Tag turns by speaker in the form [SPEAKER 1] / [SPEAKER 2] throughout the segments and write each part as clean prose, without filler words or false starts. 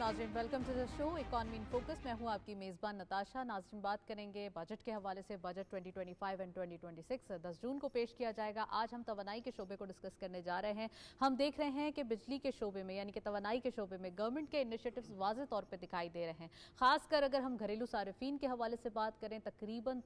[SPEAKER 1] नाज़रीन, welcome to the show economy in focus. मैं हूं आपकी मेज़बान नताशा। नाज़रीन, बात करेंगे बजट के हवाले से। बजट 2025 एंड 2026 10 जून को पेश किया जाएगा। आज हम तवानाई के शोबे को डिस्कस करने जा रहे हैं। हम देख रहे हैं कि बिजली के शोबे में यानी कि तवानाई के शोबे में गवर्नमेंट के इनिशिएटिव्स वाज़ेह तौर पर दिखाई दे रहे हैं। खासकर अगर हम घरेलू सारिफीन के हवाले से बात करें, तकरीबन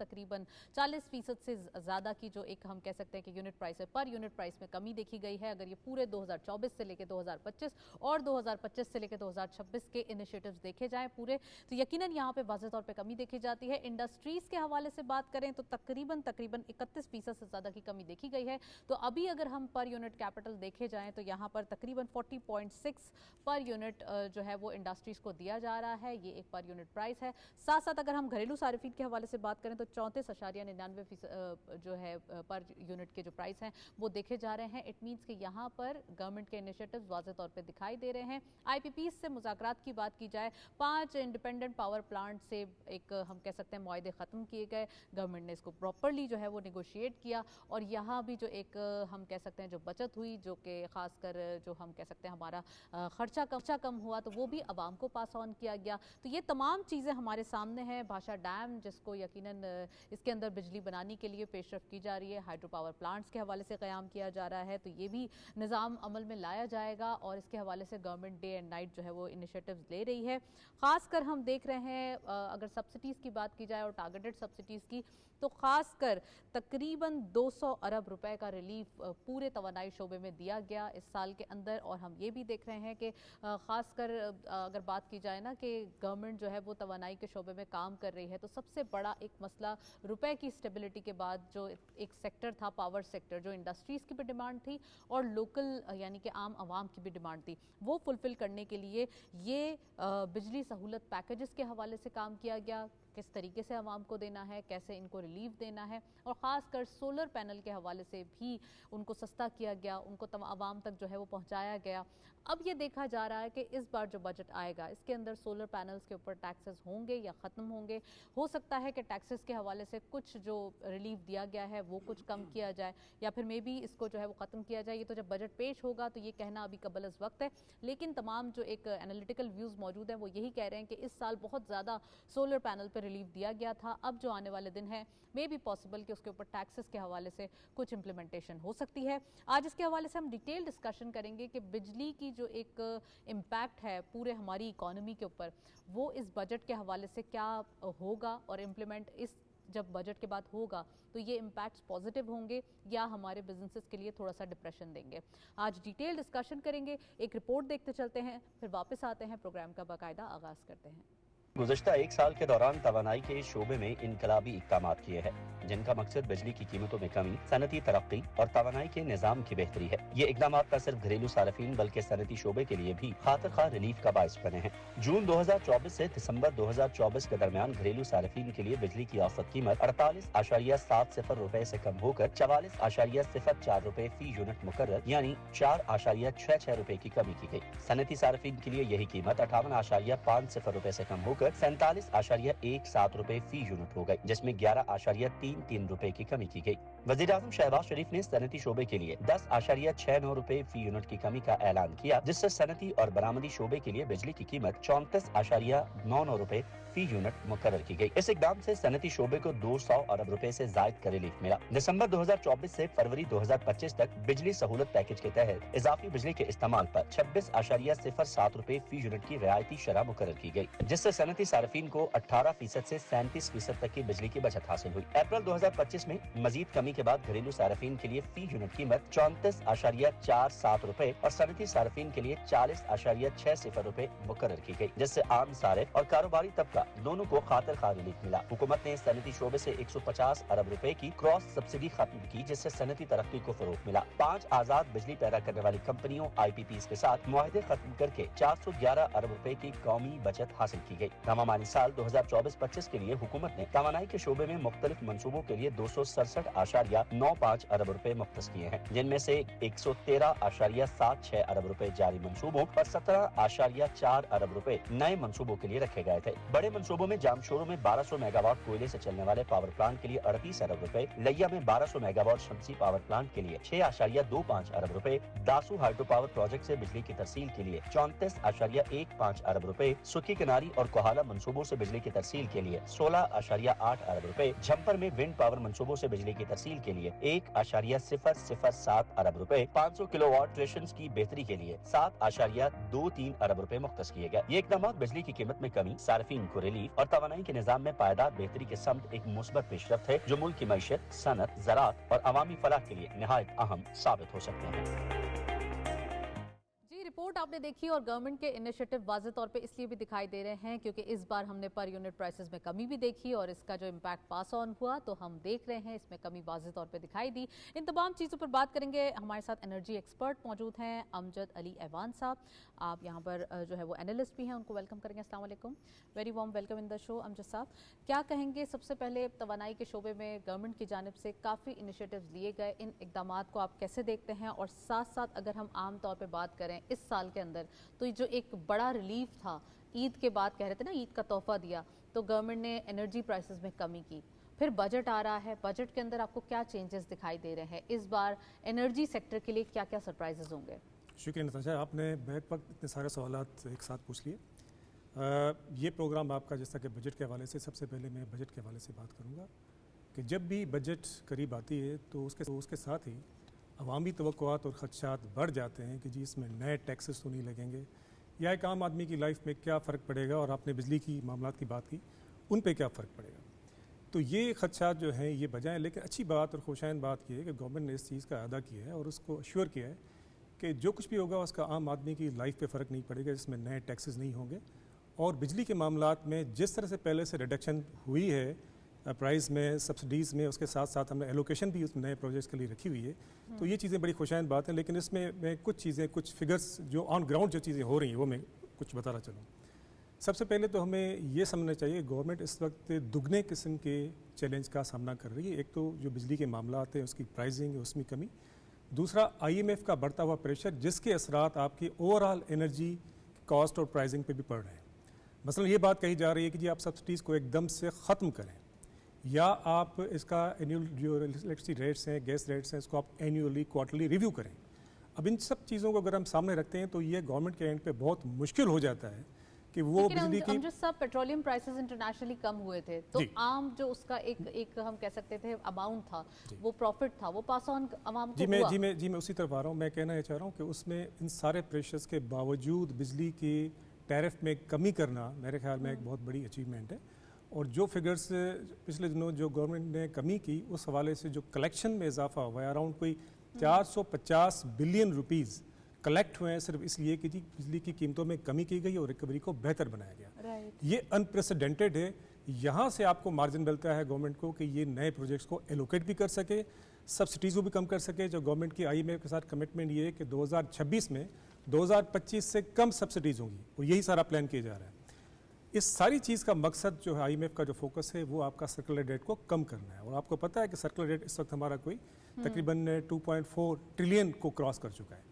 [SPEAKER 1] 40% से ज़्यादा की जो एक हम कह सकते हैं कि यूनिट प्राइस है, पर यूनिट प्राइस में कमी देखी गई है। अगर ये पूरे 2024 से लेकर 2025 और 2025 से लेकर 2026 के इनिशिएटिव्स देखे जाएं पूरे, तो यकीनन यहाँ पे वाज़ेह तौर पे कमी देखी जाती है। इंडस्ट्रीज के हवाले से बात करें तो तकरीबन 31% से ज़्यादा की कमी देखी गई है। तो अभी अगर हम पर यूनिट कैपिटल देखे जाएं तो यहाँ पर तकरीबन 40.6 पर यूनिट जो है वो इंडस्ट्रीज को दिया जा रहा है। ये एक पर यूनिट प्राइस है। साथ साथ अगर हम घरेलू सारिफीन के हवाले से बात करें तो 34.99% जो है पर यूनिट के जो प्राइस हैं वो देखे जा रहे हैं। इट मीन्स कि यहाँ पर गवर्नमेंट के इनिशिएटिव्स वाज़ेह तौर पर दिखाई दे रहे हैं। आईपीपी से मुज़ाकरात की बात की जाए, 5 इंडिपेंडेंट पावर प्लांट से एक हम कह सकते हैं मुआहदे ख़त्म किए गए। गवर्नमेंट ने इसको प्रॉपरली जो है वो नेगोशिएट किया और यहाँ भी जो एक हम कह सकते हैं जो बचत हुई, जो कि ख़ासकर जो हम कह सकते हैं हमारा खर्चा कम हुआ, तो वो भी आवाम को पास ऑन किया गया। तो ये तमाम चीज़ें हमारे सामने हैं। भाषा डैम जिसको यकीनन इसके अंदर बिजली बनाने के लिए पेशरफ की जा रही है, हाइड्रो पावर प्लांट्स के हवाले से क़याम किया जा रहा है, तो ये भी निज़ाम अमल में लाया जाएगा और इसके हवाले से गवर्नमेंट डे एंड नाइट जो है वो इनिशिएटिव्स ले रही है। खासकर हम देख रहे हैं अगर सब्सिडीज़ की बात की जाए और टारगेटेड सब्सिडीज़ की, तो खासकर तकरीबन 200 अरब रुपए का रिलीफ पूरे तवानाई शोबे में दिया गया इस साल के अंदर। और हम ये भी देख रहे हैं कि खासकर अगर बात की जाए ना कि गवर्नमेंट जो है वो तवानाई के शोबे में काम कर रही है, तो सबसे बड़ा एक मसला रुपए की स्टेबिलिटी के बाद जो एक सेक्टर था, पावर सेक्टर, जो इंडस्ट्रीज़ की भी डिमांड थी और लोकल यानी कि आम आवाम की भी डिमांड थी, वो फुलफिल करने के लिए ये बिजली सहूलत पैकेजेस के हवाले से काम किया गया। किस तरीके से आवाम को देना है, कैसे इनको रिलीफ देना है, और ख़ासकर सोलर पैनल के हवाले से भी उनको सस्ता किया गया, उनको आवाम तक जो है वो पहुंचाया गया। अब ये देखा जा रहा है कि इस बार जो बजट आएगा इसके अंदर सोलर पैनल्स के ऊपर टैक्सेस होंगे या ख़त्म होंगे। हो सकता है कि टैक्सेस के हवाले से कुछ जो रिलीफ दिया गया है वो कुछ कम किया जाए या फिर मे बी इसको जो है वो ख़त्म किया जाए। ये तो जब बजट पेश होगा तो ये कहना अभी कबल अज़ वक्त है, लेकिन तमाम जो एक एनालिटिकल व्यूज़ मौजूद हैं वो यही कह रहे हैं कि इस साल बहुत ज़्यादा सोलर पैनल पर रिलीफ दिया गया था। अब जो आने वाले दिन है मे बी पॉसिबल कि उसके ऊपर टैक्सेस के हवाले से कुछ इंप्लीमेंटेशन हो सकती है। आज इसके हवाले से हम डिटेल डिस्कशन करेंगे कि बिजली की जो एक इम्पैक्ट है पूरे हमारी इकोनॉमी के ऊपर, वो इस बजट के हवाले से क्या होगा और इम्प्लीमेंट इस जब बजट के बाद होगा तो ये इम्पैक्ट्स पॉजिटिव होंगे या हमारे बिजनेसेस के लिए थोड़ा सा डिप्रेशन देंगे। आज डिटेल डिस्कशन करेंगे, एक रिपोर्ट देखते चलते हैं, फिर वापस आते हैं, प्रोग्राम का बाकायदा आगाज करते हैं।
[SPEAKER 2] गुज़श्ता एक साल के दौरान तवानाई के शोबे में इनकलाबी इक़दाम किए हैं, जिनका मकसद बिजली की कीमतों में कमी, सनती तरक्की और तवानाई के निज़ाम की बेहतरी है। ये इक़दाम न सिर्फ घरेलू सारिफीन बल्कि सनती शोबे के लिए भी खातिर खा रिलीफ का बाइस बने हैं। जून 2024 से दिसंबर 2024 के दरमियान घरेलू सारिफीन के लिए बिजली की औसत कीमत 48.70 रुपए से कम होकर 44.04 रुपए फी यूनिट मुकर्रर यानी 4.66 रुपए की कमी की गई। सनती सारिफीन के लिए यही कीमत 58.50 रुपए से कम होकर 47.17 रुपए फी यूनिट हो गई, जिसमें 11.33 रुपए की कमी की गई। वज़ीर-ए-आज़म शहबाज शरीफ ने सनती शोबे के लिए 10.69 रुपए फी यूनिट की कमी का ऐलान किया, जिससे सनती और बरामदी शोबे के लिए बिजली की कीमत 34.99 रुपए फी यूनिट मुकर्रर की गई। इस इक़दाम से सनती शोबे को 200 अरब रुपए से जायद का रिलीफ मिला। दिसंबर 2024 से फरवरी 2025 तक बिजली सहूलत पैकेज के तहत इजाफी बिजली के इस्तेमाल पर 26.07 रुपए फी यूनिट की रियायती शरह मुकर्रर की गई, जिससे सनती सारिफीन को 18% से 37% तक की बिजली की बचत हासिल हुई। अप्रैल 2025 में मजीद कमी के बाद घरेलू सारिफीन के लिए फी यूनिट कीमत 34.47 रुपए और सनती सारिफीन के लिए 40.60 रुपए मुकर्रर की गई, जिससे आम सारिफ और कारोबारी तबका दोनों को खातिर खा रिलीफ मिला। हुकूमत ने सनती शोबे से 150 अरब रुपए की क्रॉस सब्सिडी खत्म की, जिससे सनती तरक्की को फरोग मिला। 5 आजाद बिजली पैदा करने वाली कंपनियों IPP के साथ मुआहदे खत्म करके 411 अरब रुपए की कौमी बचत हासिल की गई। मानी साल 2024-25 के लिए हुकूमत ने तवानाई के शोबे में मुख्तलिफ मंसूबों के लिए 267 1.95 अरब रुपए मुख्तस किए हैं, जिनमें से 113.76 अरब रुपए जारी मंसूबों और 17.4 अरब रुपए नए मंसूबों के लिए रखे गए थे। बड़े मंसूबों में जामशोरों में 1200 मेगावाट कोयले से चलने वाले पावर प्लांट के लिए 38 अरब रुपए, लैया में 1200 मेगावाट शमसी पावर प्लांट के लिए 6.25 अरब रुपए, दासू हाइड्रो पावर प्रोजेक्ट से बिजली की तरसील के लिए 34.15 अरब रुपए, सुखी किनारी और कोहाला मंसूबों से बिजली की तरसील के लिए 16.8 अरब रुपए, झम्पर में विंड पावर मंसूबों से बिजली की तरसील के लिए 1.007 अरब रुपए, 500 किलोवाट रेशंस की बेहतरी के लिए 7.23 अरब रुपए मुख्तस किए गए। ये इकदाम बिजली की कीमत में कमी, सार्फिन को रिलीफ और तवानाई के निजाम में पायदार बेहतरी के समत एक मुस्बत पेशरफ्त है जो मुल्क की मईशत, सनत, ज़राअत और अवामी फलाह के लिए निहायत अहम साबित हो सकते हैं।
[SPEAKER 1] रिपोर्ट आपने देखी और गवर्नमेंट के इनिशिएटिव वाज़े तौर पे इसलिए भी दिखाई दे रहे हैं क्योंकि इस बार हमने पर यूनिट प्राइसेस में कमी भी देखी और इसका जो इम्पैक्ट पास ऑन हुआ तो हम देख रहे हैं इसमें कमी वाज़े तौर पे दिखाई दी। इन तमाम चीज़ों पर बात करेंगे। हमारे साथ एनर्जी एक्सपर्ट मौजूद हैं अमजद अली ऐवान साहब, आप यहाँ पर जो है वो एनालिस्ट भी हैं, उनको वेलकम करेंगे। अस्सलाम वालेकुम, very warm welcome in the show. Amjad साहब, क्या कहेंगे सबसे पहले तवानाई के शोबे में गवर्नमेंट की जानिब से काफ़ी इनिशिएटिव्स लिए गए, इन इकदाम को आप कैसे देखते हैं? और साथ साथ अगर हम आम तौर पर बात करें इस साल के अंदर तो जो एक बड़ा रिलीफ था ईद के बाद, कह रहे थे ना ईद का तोहफा दिया, तो गवर्नमेंट ने एनर्जी प्राइसेस में कमी की। फिर बजट आ रहा है, बजट के अंदर आपको क्या चेंजेस दिखाई दे रहे हैं? इस बार एनर्जी सेक्टर के लिए क्या क्या सरप्राइजेस होंगे?
[SPEAKER 3] शुक्रिया नताशा, आपने बैक वक्त इतने सारे सवालात एक साथ पूछ लिए। ये प्रोग्राम आपका जैसा कि बजट के हवाले से, सबसे पहले मैं बजट के हवाले से बात करूँगा कि जब भी बजट करीब आती है तो उसके साथ ही अवामी तवक्कुआत और ख़दशात बढ़ जाते हैं कि जी इसमें नए टैक्सेस तो नहीं लगेंगे या एक आम आदमी की लाइफ में क्या फ़र्क पड़ेगा, और आपने बिजली की मामलात की बात की, उन पे क्या फ़र्क पड़ेगा। तो ये ख़दशात जो हैं ये बजाय, लेकिन अच्छी बात और खुशाइन बात ये है कि गवर्नमेंट ने इस चीज़ का अदा किया है और उसको अश्योर किया है कि जो कुछ भी होगा उसका आम आदमी की लाइफ पे फ़र्क नहीं पड़ेगा, जिसमें नए टैक्सेस नहीं होंगे। और बिजली के मामलात में जिस तरह से पहले से रिडक्शन हुई है प्राइस में, सब्सिडीज़ में, उसके साथ साथ हमने एलोकेशन भी उस नए प्रोजेक्ट्स के लिए रखी हुई है, तो ये चीज़ें बड़ी खुशाइन बात है। लेकिन इसमें मैं कुछ चीज़ें, कुछ फिगर्स जो ऑन ग्राउंड जो चीज़ें हो रही हैं वो मैं कुछ बताना चलूँ। सबसे पहले तो हमें ये समझना चाहिए गवर्नमेंट इस वक्त दुगने किस्म के चैलेंज का सामना कर रही है। एक तो जो बिजली के मामलात हैं उसकी प्राइसिंग, उसमें कमी, दूसरा IMF का बढ़ता हुआ प्रेशर जिसके असरात आपकी ओवरऑल एनर्जी कॉस्ट और प्राइसिंग पे भी पड़ रहे हैं। मसलन ये बात कही जा रही है कि जी आप सब्सिडीज़ को एकदम से ख़त्म करें या आप इसका एनुअल जो इलेक्ट्रिसिटी रेट्स हैं, गैस रेट्स हैं, इसको आप एनुअली क्वार्टरली रिव्यू करें। अब इन सब चीज़ों को अगर हम सामने रखते हैं तो ये गवर्नमेंट के एंड पे बहुत मुश्किल हो जाता है कि वो बिजली की
[SPEAKER 1] जो सब पेट्रोलियम प्राइसेस इंटरनेशनली कम हुए थे तो आम जो उसका एक हम कह सकते थे अमाउंट था, वो प्रॉफिट था, वो पास ऑन आवाम को हुआ।
[SPEAKER 3] जी मैं उसी तरफ आ रहा हूँ। मैं कहना ये चाह रहा हूँ कि उसमें इन सारे प्रेशर्स के बावजूद बिजली की टैरिफ में कमी करना मेरे ख्याल में एक बहुत बड़ी अचीवमेंट है। और जो फिगर्स पिछले दिनों जो गवर्नमेंट ने कमी की, उस हवाले से जो कलेक्शन में इजाफा हुआ है, अराउंड कोई 450 बिलियन रुपीज़ कलेक्ट हुए हैं सिर्फ इसलिए कि जी बिजली की कीमतों में कमी की गई और रिकवरी को बेहतर बनाया गया। ये अनप्रेसिडेंटेड है। यहाँ से आपको मार्जिन मिलता है गवर्नमेंट को कि ये नए प्रोजेक्ट्स को एलोकेट भी कर सके, सब्सिडीज़ को भी कम कर सके। जो गवर्नमेंट की IMF के साथ कमिटमेंट ये है कि 2026 में 2025 से कम सब्सिडीज़ होंगी और यही सारा प्लान किया जा रहा है। इस सारी चीज़ का मकसद जो है IMF का जो फोकस है वो आपका सर्कुलर डेट को कम करना है। और आपको पता है कि सर्कुलर डेट इस वक्त हमारा कोई तकरीबन 2.4 ट्रिलियन को क्रॉस कर चुका है।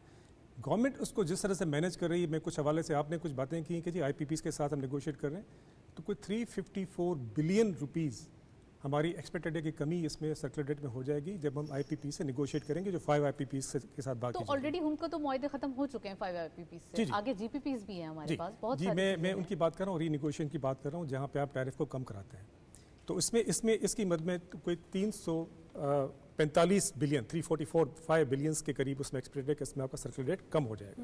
[SPEAKER 3] गवर्नमेंट उसको जिस तरह से मैनेज कर रही है, मैं कुछ हवाले से आपने कुछ बातें की कि जी IPPs के साथ हम नेगोशिएट कर रहे हैं, तो कोई 354 बिलियन रुपीज़ हमारी एक्सपेक्टेड है कि कमी इसमें सर्कुलर डेट में हो जाएगी जब हम IPP से नेगोशिएट करेंगे, जो 5 IPPs के साथ बात की।
[SPEAKER 1] तो ऑलरेडी उनको तो मुआहदे खत्म हो चुके हैं 5 IPPs से, आगे GPPs भी हैं हमारे पास बहुत
[SPEAKER 3] जी। मैं उनकी बात कर रहा हूँ, रीनेगोशिएशन की बात कर रहा हूँ, जहाँ पे आप टैरिफ को कम कराते हैं। तो इसमें इसकी मद में कोई 345 बिलियन 345 बिलियंस के करीब उसमें एक्सपेक्टेड है कि इसमें आपका सर्कुलर डेट कम हो जाएगा।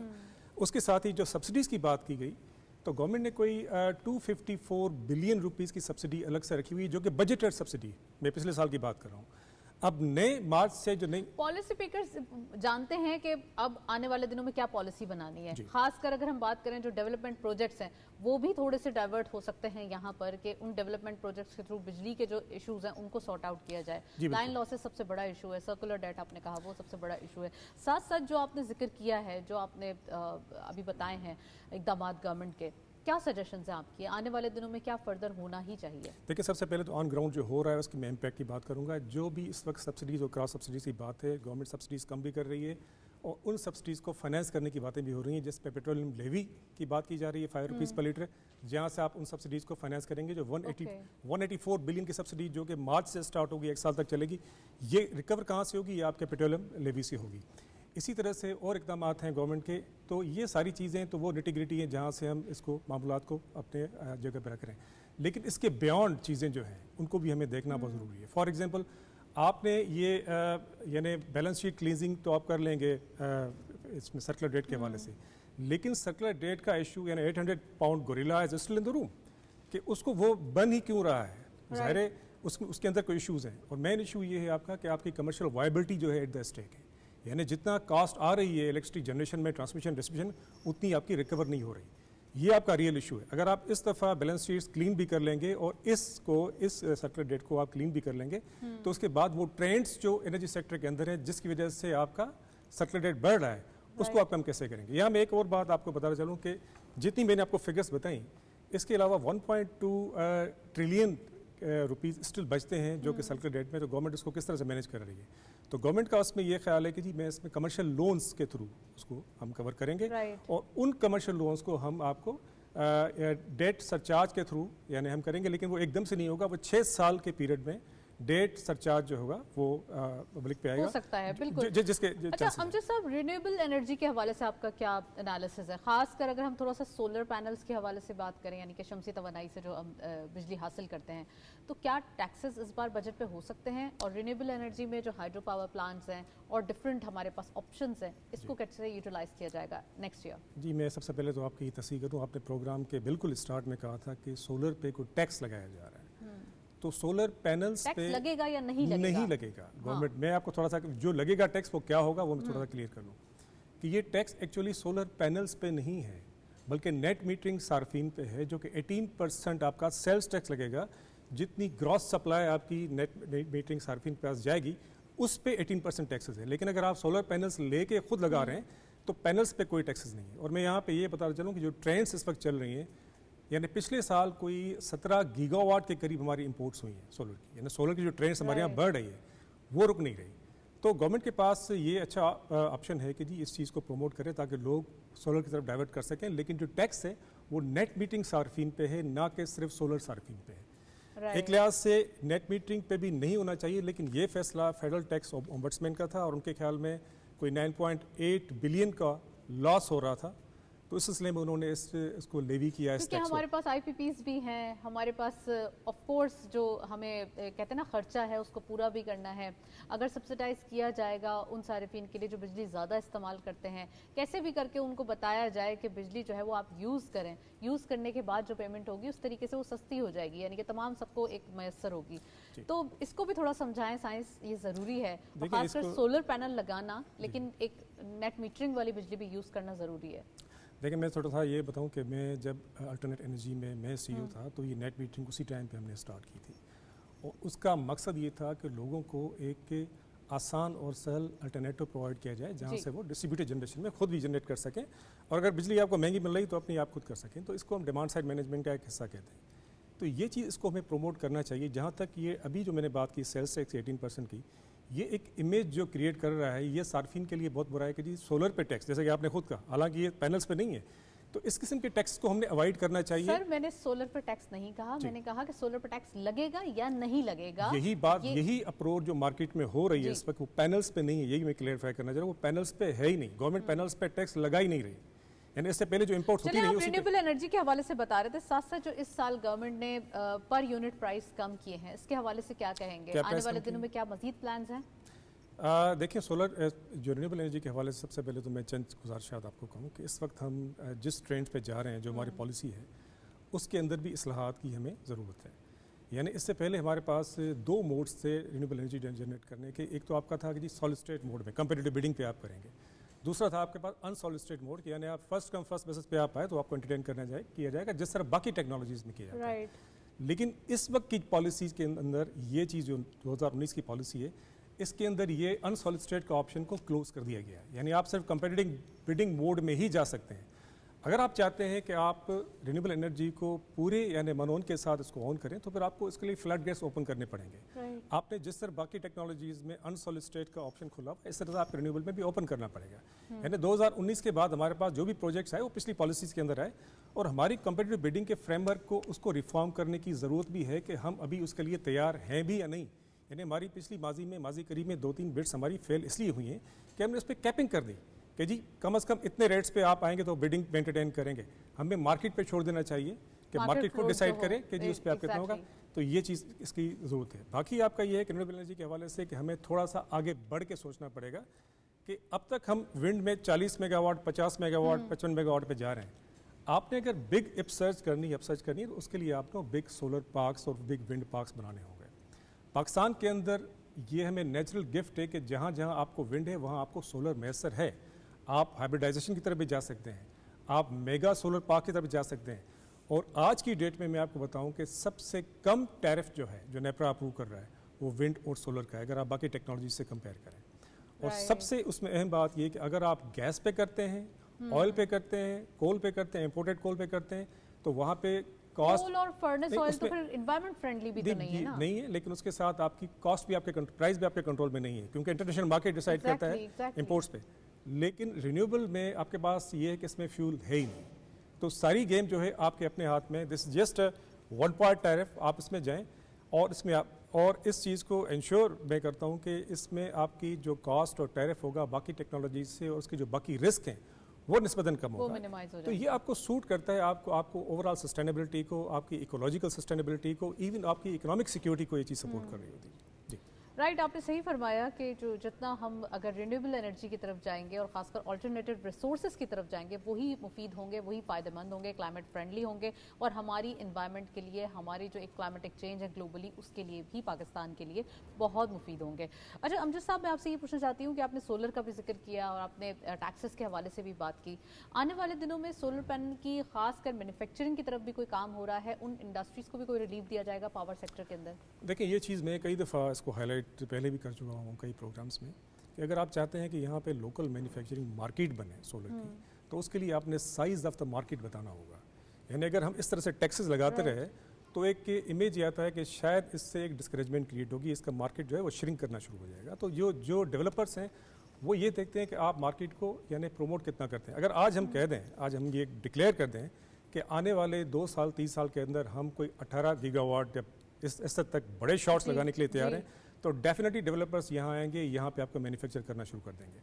[SPEAKER 3] उसके साथ ही जो सब्सिडीज़ की बात की गई तो गवर्नमेंट ने कोई 254 बिलियन रुपीज़ की सब्सिडी अलग से रखी हुई है, जो कि बजटेड सब्सिडी, मैं पिछले साल की बात कर रहा हूँ। अब नए मार्च से जो नई
[SPEAKER 1] पॉलिसी मेकर्स जानते हैं कि अब आने वाले दिनों में क्या पॉलिसी बनानी है, खासकर अगर हम बात करें जो डेवलपमेंट प्रोजेक्ट्स हैं वो भी थोड़े से डाइवर्ट हो सकते हैं यहाँ पर कि उन डेवलपमेंट प्रोजेक्ट्स के थ्रू बिजली के जो इश्यूज हैं उनको सॉर्ट आउट किया जाए। लाइन लॉसेस सबसे बड़ा इशू है, सर्कुलर डेट आपने कहा वो सबसे बड़ा इशू है। साथ साथ जो आपने जिक्र किया है, जो आपने अभी बताए हैं इकदाम गवर्नमेंट के, क्या सजेशन है आपकी, आने वाले दिनों में क्या फर्दर होना ही चाहिए?
[SPEAKER 3] देखिए, सबसे पहले तो ऑन ग्राउंड जो हो रहा है उसकी मैं इम्पैक्ट की बात करूंगा। जो भी इस वक्त सब्सिडीज़ और क्रॉस सब्सिडीज़ की बात है, गवर्नमेंट सब्सिडीज़ कम भी कर रही है और उन सब्सिडीज़ को फाइनेंस करने की बातें भी हो रही हैं, जिस पे पेट्रोलियम लेवी की बात की जा रही है 5 रुपीज़ पर लीटर, जहाँ से आप उन सब्सिडीज़ को फाइनेंस करेंगे। जो 184 बिलियन की सब्सिडी जो कि मार्च से स्टार्ट होगी, 1 साल तक चलेगी, ये रिकवर कहाँ से होगी? ये आपके पेट्रोलियम लेवी से होगी। इसी तरह से और इकदाम हैं गवर्नमेंट के। तो ये सारी चीज़ें तो वो निटी-ग्रिटी हैं जहाँ से हम इसको मामलात को अपने जगह पर रख रहे हैं। लेकिन इसके बियॉन्ड चीज़ें जो हैं उनको भी हमें देखना बहुत ज़रूरी है। फॉर एग्जांपल, आपने ये यानी बैलेंस शीट क्लींजिंग तो आप कर लेंगे इसमें सर्कुलर डेट के हवाले से, लेकिन सर्कुलर डेट का इशू यानी 800 pound gorilla is still in the room, कि उसको वो बन ही क्यों रहा है? ज़ाहिर है उसके अंदर कोई इशूज़ हैं। और मेन इशू ये है आपका कि आपकी कमर्शियल वायबिलिटी जो है एट द स्टेक है, यानी जितना कॉस्ट आ रही है इलेक्ट्रिसिटी जनरेशन में, ट्रांसमिशन, डिस्ट्रीब्यूशन, उतनी आपकी रिकवर नहीं हो रही। ये आपका रियल इशू है। अगर आप इस दफ़ा बैलेंस शीट्स क्लीन भी कर लेंगे और इस सर्कुलर डेट को आप क्लीन भी कर लेंगे, तो उसके बाद वो ट्रेंड्स जो एनर्जी सेक्टर के अंदर है जिसकी वजह से आपका सर्कुलर डेट बढ़ रहा है, उसको आप कम कैसे करेंगे? यहाँ मैं एक और बात आपको बताना चलूँ कि जितनी मैंने आपको फिगर्स बताई, इसके अलावा 1.2 ट्रिलियन रुपीज़ स्टिल बचते हैं जो कि सर्कुलर डेट में, तो गवर्नमेंट उसको किस तरह से मैनेज कर रही है? तो गवर्नमेंट का उसमें ये ख्याल है कि जी मैं इसमें कमर्शियल लोन्स के थ्रू उसको हम कवर करेंगे और उन कमर्शियल लोन्स को हम आपको डेट सरचार्ज के थ्रू यानी हम करेंगे, लेकिन वो एकदम से नहीं होगा। वो 6 साल के पीरियड में डेट सरचार्ज जो होगा वो पब्लिक पे आएगा,
[SPEAKER 1] हो सकता है बिल्कुल।
[SPEAKER 3] जिसके
[SPEAKER 1] अच्छा अमजद साहब, रिन्यूएबल एनर्जी के हवाले से आपका क्या एनालिसिस है? खासकर अगर हम थोड़ा सा सोलर पैनल्स के हवाले से बात करें, यानी कि शमसी तवानाई से जो हम बिजली हासिल करते हैं, तो क्या टैक्सेस इस बार बजट पे हो सकते हैं? और रिन्यूएबल एनर्जी में जो हाइड्रो पावर प्लांट्स हैं और डिफरेंट हमारे पास ऑप्शंस हैं, इसको कैसे यूटिलाइज किया जाएगा नेक्स्ट ईयर?
[SPEAKER 3] जी, मैं सबसे पहले तो आपकी तस्दीक करूँ, आपने प्रोग्राम के बिल्कुल स्टार्ट में कहा था कि सोलर पे कोई टैक्स लगाया जा रहा है, तो सोलर पैनल्स पे
[SPEAKER 1] लगेगा या नहीं लगेगा?
[SPEAKER 3] नहीं लगेगा गवर्नमेंट। मैं आपको थोड़ा सा जो लगेगा टैक्स वो क्या होगा वो मैं थोड़ा सा क्लियर कर लूँ कि ये टैक्स एक्चुअली सोलर पैनल्स पे नहीं है, बल्कि नेट मीटरिंग सार्फिन पे है, जो कि 18% आपका सेल्स टैक्स लगेगा। जितनी ग्रॉस सप्लाई आपकी नेट मीटरिंग सार्फिन पे पास जाएगी उस पे 18% टैक्सेस है। लेकिन अगर आप सोलर पैनल्स लेके खुद लगा रहे हैं तो पैनल्स पे कोई टैक्सेस नहीं है। और मैं यहाँ पे ये बता चलूँ कि जो ट्रेंड्स इस वक्त चल रही हैं, यानी पिछले साल कोई 17 गीगावाट के करीब हमारी इंपोर्ट्स हुई हैं सोलर की, यानी सोलर की जो ट्रेंड्स हमारे यहाँ बढ़ रही है वो रुक नहीं रही। तो गवर्नमेंट के पास ये अच्छा ऑप्शन है कि जी इस चीज़ को प्रमोट करें ताकि लोग सोलर की तरफ डाइवर्ट कर सकें। लेकिन जो टैक्स है वो नेट मीटरिंग सार्फिन पे है, ना कि सिर्फ सोलर सार्फिन पे है। एक लिहाज से नेट मीटरिंग पे भी नहीं होना चाहिए, लेकिन ये फैसला फेडरल टैक्स ओम्बड्समैन का था और उनके ख्याल में कोई 9.8 बिलियन का लॉस हो रहा था, तो इस सिलसिले में उन्होंने इसको लेवी किया।
[SPEAKER 1] क्योंकि हमारे पास आईपीपीस भी हैं, हमारे पास ऑफ कोर्स जो हमें कहते हैं ना खर्चा है उसको पूरा भी करना है। अगर सब्सिडाइज किया जाएगा उन सारिफिन के लिए जो बिजली ज़्यादा इस्तेमाल करते हैं, कैसे भी करके उनको बताया जाए कि बिजली जो है वो आप यूज़ करें, यूज़ करने के बाद जो पेमेंट होगी उस तरीके से वो सस्ती हो जाएगी, यानी कि तमाम सबको एक मैसर होगी। तो इसको भी थोड़ा समझाएं, साइंस ये ज़रूरी है, खासकर सोलर पैनल लगाना, लेकिन एक नेट मीटरिंग वाली बिजली भी यूज़ करना ज़रूरी है।
[SPEAKER 3] देखिए, मैं थोड़ा सा ये बताऊं कि मैं जब अल्टरनेट एनर्जी में मैं CEO था तो ये नेट मीटरिंग उसी टाइम पे हमने स्टार्ट की थी और उसका मकसद ये था कि लोगों को एक आसान और सहल अल्टरनेटिव प्रोवाइड किया जाए जहाँ से वो डिस्ट्रीब्यूटेड जनरेशन में खुद भी जनरेट कर सकें, और अगर बिजली आपको महंगी मिल रही तो अपनी आप खुद कर सकें। तो इसको हम डिमांड साइड मैनेजमेंट का एक हिस्सा कहते हैं। तो ये चीज़ इसको हमें प्रमोट करना चाहिए। जहाँ तक ये अभी जो मैंने बात की सेल्स टैक्स 18% की, ये एक इमेज जो क्रिएट कर रहा है ये सार्फिन के लिए बहुत बुरा है कि जी सोलर पे टैक्स, जैसे कि आपने खुद कहा, हालांकि ये पैनल्स पे नहीं है, तो इस किस्म के टैक्स को हमने अवॉइड करना चाहिए।
[SPEAKER 1] सर, मैंने सोलर पर टैक्स नहीं कहा, मैंने कहा कि सोलर पर टैक्स लगेगा या नहीं लगेगा।
[SPEAKER 3] यही बात, यही अप्रोच जो मार्केट में हो रही है इस वक्त, वो पैनल्स पे नहीं है, यही मैं क्लियरिफाई करना चाह रहा हूँ। वो पैनल्स पे है ही नहीं, गवर्नमेंट पैनल्स पे टैक्स लगा ही नहीं रही, यानी इससे पहले जो इंपोर्ट होती नहीं।
[SPEAKER 1] रिन्यूएबल एनर्जी के हवाले से बता रहे थे, साथ साथ जो इस साल गवर्नमेंट ने पर यूनिट प्राइस कम किए हैं, इसके हवाले से क्या कहेंगे? आने वाले दिनों में क्या मजीद प्लान्स हैं?
[SPEAKER 3] देखिए, सोलर जो रिन्यूएबल एनर्जी के हवाले से सबसे पहले तो मैं चंद गुजारिशात आपको कहूँ कि इस वक्त हम जिस ट्रेंड पे जा रहे हैं, जो हमारी पॉलिसी है उसके अंदर भी इस्लाहात की हमें ज़रूरत है। यानी इससे पहले हमारे पास 2 मोड्स थे रिन्यूएबल एनर्जी जनरेट करने के। एक तो आपका था कि जी सॉलिड स्टेट मोड में कम्पिटिटिव बिडिंग पे आप करेंगे, दूसरा था आपके पास अनसॉलिड स्टेट मोड, यानी आप फर्स्ट कम फर्स्ट बेसिस पे आप आए तो आपको एंटरटेन किया जाएगा, जिस तरह बाकी टेक्नोलॉजीज़ में किया जाता है। लेकिन इस वक्त की पॉलिसीज़ के अंदर ये चीज़ जो 2019 की पॉलिसी है, इसके अंदर ये अनसॉलिसिटेड का ऑप्शन को क्लोज कर दिया गया है, यानी आप सिर्फ कंपेटिटिव बिडिंग मोड में ही जा सकते हैं। अगर आप चाहते हैं कि आप रिन्यूएबल एनर्जी को पूरे यानी मनोन के साथ इसको ऑन करें तो फिर आपको इसके लिए फ्लड गेट्स ओपन करने पड़ेंगे। आपने जिस तरह बाकी टेक्नोलॉजीज में अनसॉलिसिटेड का ऑप्शन खुला इस तरह से आप रिन्यूएबल में भी ओपन करना पड़ेगा। यानी 2019 के बाद हमारे पास जो भी प्रोजेक्ट्स आए वो पिछली पॉलिसीज़ के अंदर आए और हमारी कम्पिटिटिव बिडिंग के फ्रेमवर्क को उसको रिफॉर्म करने की ज़रूरत भी है कि हम अभी उसके लिए तैयार हैं भी या नहीं। यानी हमारी पिछली माजी करीब में 2-3 बिड्स हमारी फेल इसलिए हुई हैं कि हमने उस पर कैपिंग कर दी कि जी कम से कम इतने रेट्स पे आप आएंगे तो बिडिंग मेंटेन करेंगे। हमें मार्केट पे छोड़ देना चाहिए कि मार्केट को डिसाइड करें कि जी उस पर आप कितना होगा। तो ये चीज़ इसकी ज़रूरत है। बाकी आपका ये है कि रिन्यूएबल एनर्जी के हवाले से कि हमें थोड़ा सा आगे बढ़ के सोचना पड़ेगा कि अब तक हम विंड में 40 मेगावाट 50 मेगावाट 55 मेगावाट पे जा रहे हैं। आपने अगर बिग अपसर्ज करनी है तो उसके लिए आपको बिग सोलर पार्क्स और बिग विंड पार्क्स बनाने होंगे। पाकिस्तान के अंदर ये हमें नेचुरल गिफ्ट है कि जहाँ जहाँ आपको विंड है वहाँ आपको सोलर मैसर है। आप हाइब्रिडाइजेशन की तरफ भी जा सकते हैं, आप मेगा सोलर पार्क की तरफ जा सकते हैं। और आज की डेट में मैं आपको बताऊं कि सबसे कम टैरिफ जो है जो नेपरा अप्रूव कर रहा है वो विंड और सोलर का है अगर आप बाकी टेक्नोलॉजी से कंपेयर करें। और सबसे उसमें अहम बात ये कि अगर आप गैस पे करते हैं, ऑयल पे करते हैं, कोल पे करते हैं, इंपोर्टेड कोल पे करते हैं तो वहाँ पे कॉस्ट
[SPEAKER 1] और फर्नेस ऑयल तो फिर एनवायरमेंट फ्रेंडली भी तो नहीं है ना? नहीं है,
[SPEAKER 3] लेकिन उसके साथ आपकी कॉस्ट भी आपके प्राइस भी आपके कंट्रोल में नहीं है क्योंकि इंटरनेशनल मार्केट डिसाइड करता है इंपोर्ट्स पे। लेकिन रिन्यूएबल में आपके पास ये है कि इसमें फ्यूल है ही नहीं। तो सारी गेम जो है आपके अपने हाथ में। This just one part tariff, आप इसमें जाएं और इसमें आप और इस चीज़ को इंश्योर मैं करता हूँ कि इसमें आपकी जो कॉस्ट और टैरिफ होगा बाकी टेक्नोलॉजी से और उसके जो बाकी रिस्क हैं वो निस्बतन कम होगा। तो ये आपको सूट करता है, आपको ओवरऑल सस्टेनेबिलिटी को, आपकी इकोलॉजिकल सस्टेनेबिलिटी को, इवन आपकी इकोनॉमिक सिक्योरिटी को ये चीज़ सपोर्ट कर रही होती है।
[SPEAKER 1] राइट, आपने सही फरमाया कि जो जितना हम अगर रिन्यूएबल एनर्जी की तरफ जाएंगे और खासकर अल्टरनेटिव रिसोर्सेज की तरफ जाएंगे वही मुफीद होंगे, वही फ़ायदेमंद होंगे, क्लाइमेट फ्रेंडली होंगे और हमारी इन्वायरमेंट के लिए, हमारी जो एक क्लाइमेटिक चेंज है ग्लोबली उसके लिए भी, पाकिस्तान के लिए बहुत मुफीद होंगे। अच्छा अमजद साहब, मैं आपसे ये पूछना चाहती हूँ कि आपने सोलर का भी जिक्र किया और आपने टैक्सेस के हवाले से भी बात की। आने वाले दिनों में सोलर पैनल की खासकर मैन्युफैक्चरिंग की तरफ भी कोई काम हो रहा है? उन इंडस्ट्रीज़ को भी कोई रिलीफ दिया जाएगा पावर सेक्टर के अंदर?
[SPEAKER 3] देखिए ये चीज़ मैं कई दफ़ा इसको हाईलाइट पहले भी कर चुका हूँ कई प्रोग्राम्स में कि अगर आप चाहते हैं कि यहाँ पे लोकल मैन्युफैक्चरिंग मार्केट बने सोलर की तो उसके लिए आपने साइज़ ऑफ द मार्केट बताना होगा। यानी अगर हम इस तरह से टैक्सेस लगाते रहे तो एक इमेज ये आता है कि शायद इससे एक डिस्करेजमेंट क्रिएट होगी, इसका मार्केट जो है वो श्रिंक करना शुरू हो जाएगा। तो जो डेवलपर्स हैं वो ये देखते हैं कि आप मार्केट को यानी प्रोमोट कितना करते हैं। अगर आज हम कह दें, आज हम ये डिक्लेयर कर दें कि आने वाले 2 साल 3 साल के अंदर हम कोई 18 गीगावाट या इस तक बड़े शॉट्स लगाने के लिए तैयार हैं तो डेफिनेटली डेवलपर्स यहाँ आएंगे, यहाँ पे आपको मैन्युफैक्चर करना शुरू कर देंगे।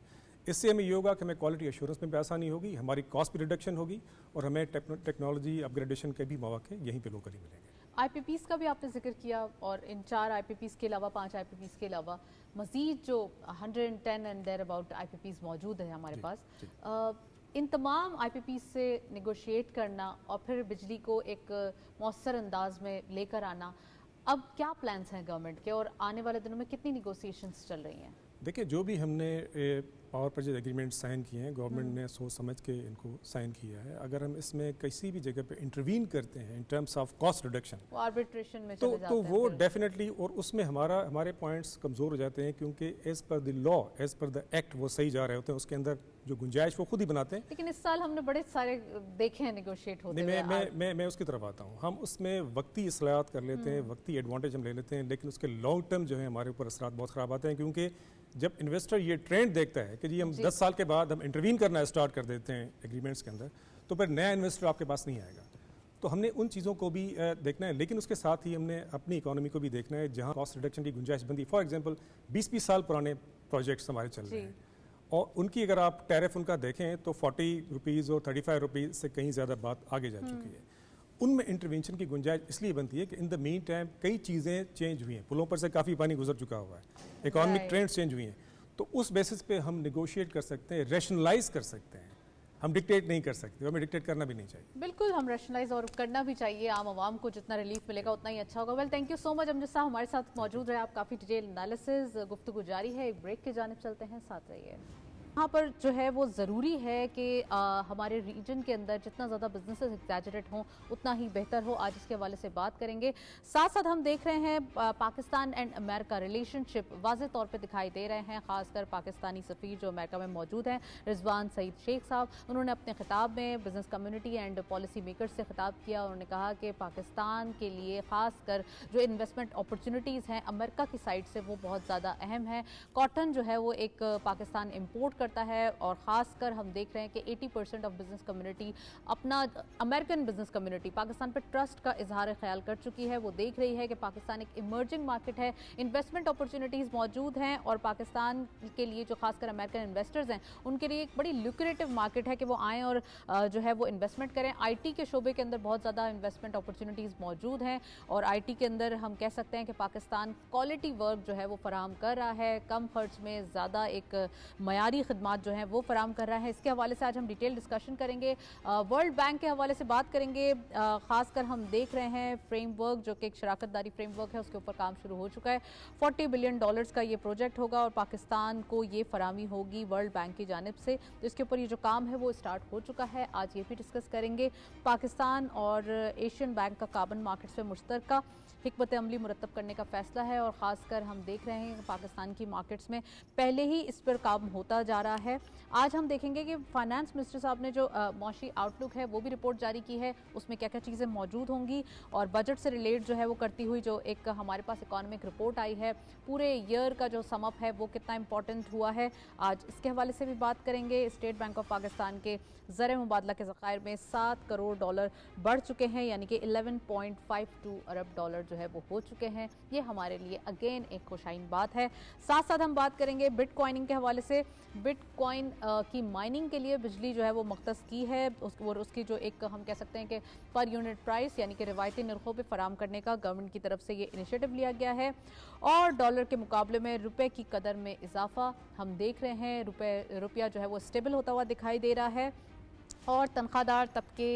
[SPEAKER 3] इससे हमें ये होगा कि हमें क्वालिटी एश्योरेंस में भी आसानी होगी, हमारी कॉस्ट भी रिडक्शन होगी और हमें टेक्नोलॉजी अपग्रेडेशन के भी मौके यहीं पे लोकली मिलेंगे।
[SPEAKER 1] आईपीपीज़ का भी आपने जिक्र किया और इन 4 आईपीपीज़ के अलावा 5 आईपीपीज़ के अलावा मज़ीद जो 110 एंड देयर अबाउट आईपीपीज़ मौजूद है हमारे पास, इन तमाम आईपीपीज़ से निगोशिएट करना और फिर बिजली को एक मौसर अंदाज में लेकर आना, अब क्या प्लान्स हैं गवर्नमेंट के और आने वाले दिनों में कितनी निगोसिएशंस चल रही हैं?
[SPEAKER 3] देखिए जो भी हमने पावर परचेज एग्रीमेंट साइन किए हैं गवर्नमेंट ने सोच समझ के इनको साइन किया है। अगर हम इसमें किसी भी जगह पे इंटरवीन करते हैं in terms of cost reduction
[SPEAKER 1] arbitration में चले जाते
[SPEAKER 3] तो वो डेफिनेटली और उसमें हमारे पॉइंट्स कमज़ोर हो जाते हैं क्योंकि as per the law as per the act वो सही जा रहे होते हैं, उसके अंदर जो गुंजाइश वो खुद ही बनाते हैं।
[SPEAKER 1] लेकिन इस साल हमने बड़े सारे देखे हैं निगोशिएट होते हुए।
[SPEAKER 3] मैं उसकी तरफ आता हूँ। हम उसमें वक्ती इस्लाहात कर लेते हैं, वक्ती एडवांटेज हम ले लेते हैं, लेकिन उसके लॉन्ग टर्म जो है हमारे ऊपर असरात बहुत ख़राब आते हैं क्योंकि जब इन्वेस्टर ये ट्रेंड देखता है कि जी हम 10 साल के बाद हम इंटरवीन करना स्टार्ट कर देते हैं एग्रीमेंट्स के अंदर तो फिर नया इन्वेस्टर आपके पास नहीं आएगा। तो हमने उन चीज़ों को भी देखना है, लेकिन उसके साथ ही हमने अपनी इकोनॉमी को भी देखना है जहाँ कॉस्ट रिडक्शन की गुंजाइश बंदी। फॉर एग्जांपल 20-20 साल पुराने प्रोजेक्ट्स हमारे चल रहे हैं और उनकी अगर आप टैरिफ उनका देखें तो 40 रुपीज़ और 35 रुपीज़ से कहीं ज़्यादा बात आगे जा चुकी है। उनमें इंटरवेंशन की गुंजाइश इसलिए बनती है कि इन द मीन टाइम कई चीज़ें चेंज हुई हैं, पुलों पर से काफ़ी पानी गुजर चुका हुआ है, इकोनॉमिक ट्रेंड्स चेंज हुई हैं, तो उस बेसिस पे हम निगोशिएट कर सकते हैं, रैशनलाइज कर सकते हैं। हम डिक्टेट नहीं कर सकते, हमें डिक्टेट करना भी नहीं चाहिए।
[SPEAKER 1] बिल्कुल, हम रैशनलाइज और करना भी चाहिए। आम आवाम को जितना रिलीफ मिलेगा उतना ही अच्छा होगा। Well, thank you so much Amjad साहब, हमारे साथ मौजूद रहे आप। काफ़ी डिटेल एनालिसिस, गुफ्तगू जारी है। एक ब्रेक की जानिब चलते हैं, साथ रहिए। यहाँ पर जो है वो ज़रूरी है कि हमारे रीजन के अंदर जितना ज़्यादा बिजनेसेस एग्जैजरेट हों उतना ही बेहतर हो। आज इसके हवाले से बात करेंगे। साथ साथ हम देख रहे हैं पाकिस्तान एंड अमेरिका रिलेशनशिप वाज़ेह तौर पे दिखाई दे रहे हैं। खासकर पाकिस्तानी सफ़ीर जो अमेरिका में मौजूद हैं, रिजवान सईद शेख साहब, उन्होंने अपने खिताब में business community and policy makers से खिताब किया। उन्होंने कहा कि पाकिस्तान के लिए खासकर जो इन्वेस्टमेंट अपॉर्चुनिटीज़ हैं अमेरिका की साइड से वो बहुत ज़्यादा अहम है। कॉटन जो है वो एक पाकिस्तान इम्पोर्ट करता है और ख़ासकर हम देख रहे हैं कि 80% ऑफ बिजनेस कम्युनिटी अपना अमेरिकन बिजनेस कम्युनिटी पाकिस्तान पर ट्रस्ट का इजहार ख्याल कर चुकी है। वो देख रही है कि पाकिस्तान एक इमर्जिंग मार्केट है, इन्वेस्टमेंट अपॉर्चुनिटीज़ मौजूद हैं और पाकिस्तान के लिए जो खासकर अमेरिकन इन्वेस्टर्स हैं उनके लिए एक बड़ी ल्यूक्रेटिव मार्केट है कि वो आएँ और जो है वो इन्वेस्टमेंट करें। IT के शोबे के अंदर बहुत ज़्यादा इन्वेस्टमेंट अपॉर्चुनिटीज़ मौजूद हैं और IT के अंदर हम कह सकते हैं कि पाकिस्तान क्वालिटी वर्क जो है वो फराम कर रहा है, कम खर्च में ज़्यादा एक मयारी खदमात जो हैं वो फराम कर रहा है। इसके हवाले से आज हम डिटेल डिस्कशन करेंगे। वर्ल्ड बैंक के हवाले से बात करेंगे। खासकर हम देख रहे हैं फ्रेमवर्क जो कि एक शराकतदारी फ्रेमवर्क है उसके ऊपर काम शुरू हो चुका है। $40 बिलियन का ये प्रोजेक्ट होगा और पाकिस्तान को ये फरामी होगी वर्ल्ड बैंक की जानिब से। तो इसके ऊपर ये जो काम है वो स्टार्ट हो चुका है। आज ये भी डिस्कस करेंगे। पाकिस्तान और एशियन बैंक का कार्बन मार्केट्स में मुश्तरका हिकमत अमली मुरतब करने का फैसला है और ख़ासकर हम देख रहे हैं पाकिस्तान की मार्केट्स में पहले ही इस पर काम होता जा रहा है। आज हम देखेंगे कि फाइनेंस मिनिस्टर साहब ने जो मौशी आउटलुक है वो भी रिपोर्ट जारी की है, उसमें क्या क्या चीज़ें मौजूद होंगी और बजट से रिलेट जो है वो करती हुई जो एक हमारे पास इकॉनमिक रिपोर्ट आई है, पूरे ईयर का जो समअप है वो कितना इंपॉर्टेंट हुआ है, आज इसके हवाले से भी बात करेंगे। स्टेट बैंक ऑफ पाकिस्तान के ज़र मुबादला के ज़खायर में $7 करोड़ बढ़ चुके हैं, यानी कि 11.52 अरब डॉलर जो है वो हो चुके हैं। ये हमारे लिए अगेन एक खुशाइन बात है। साथ साथ हम बात करेंगे बिटकॉइनिंग के हवाले से। बिटकॉइन की माइनिंग के लिए बिजली जो है वो मख्तस की है और उसकी जो एक हम कह सकते हैं कि पर यूनिट प्राइस यानी कि रिवायती नरखों पे फराम करने का गवर्नमेंट की तरफ से ये इनिशिएटिव लिया गया है। और डॉलर के मुकाबले में रुपए की कदर में इजाफा हम देख रहे हैं। रुपया जो है वो स्टेबल होता हुआ दिखाई दे रहा है और तनख्वाहदार तबके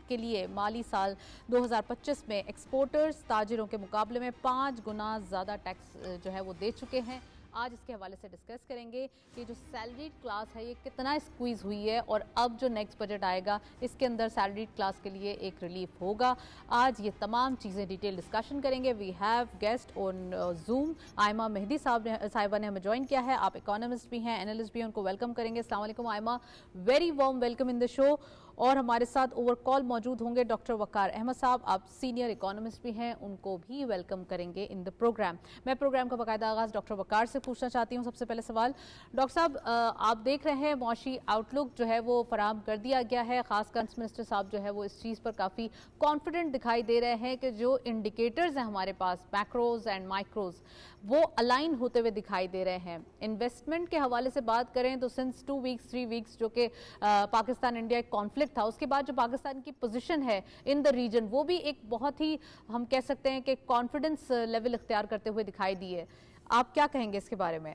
[SPEAKER 1] के लिए माली साल 2025 में एक्सपोर्टर्स ताजिरों के मुकाबले में 5 गुना ज़्यादा टैक्स जो है वो दे चुके हैं। आज इसके हवाले से डिस्कस करेंगे कि जो सैलरीड क्लास है ये कितना स्क्वीज़ हुई है और अब जो नेक्स्ट बजट आएगा इसके अंदर सैलरीड क्लास के लिए एक रिलीफ होगा। आज ये तमाम चीज़ें डिटेल डिस्कशन करेंगे। We have guest on Zoom, Aima Mehdi साहिबा ने हमें ज्वाइन किया है। आप इकोनॉमिस्ट भी हैं, एनालिस्ट भी हैं, उनको वेलकम करेंगे। अस्सलाम वालेकुम Aima, very warm welcome in the show. और हमारे साथ ओवर कॉल मौजूद होंगे डॉक्टर वकार अहमद साहब, आप सीनियर इकोनॉमिस्ट भी हैं, उनको भी वेलकम करेंगे इन द प्रोग्राम। मैं प्रोग्राम का बाकायदा आगाज़ डॉक्टर वकार से पूछना चाहती हूँ। सबसे पहले सवाल डॉक्टर साहब, आप देख रहे हैं मौशी आउटलुक जो है वो फराम कर दिया गया है, खासकर मिनिस्टर साहब जो है वो इस चीज़ पर काफ़ी कॉन्फिडेंट दिखाई दे रहे हैं कि जो इंडिकेटर्स हैं हमारे पास मैक्रोज एंड माइक्रोज वो अलाइन होते हुए दिखाई दे रहे हैं। इन्वेस्टमेंट के हवाले से बात करें तो सिंस 2 वीक्स 3 वीक्स जो कि पाकिस्तान इंडिया एक कॉन्फ्लिक्ट था, उसके बाद जो पाकिस्तान की पोजीशन है इन द रीजन वो भी एक बहुत ही हम कह सकते हैं कि कॉन्फिडेंस लेवल इख्तियार करते हुए दिखाई दी है। आप क्या कहेंगे इसके बारे में?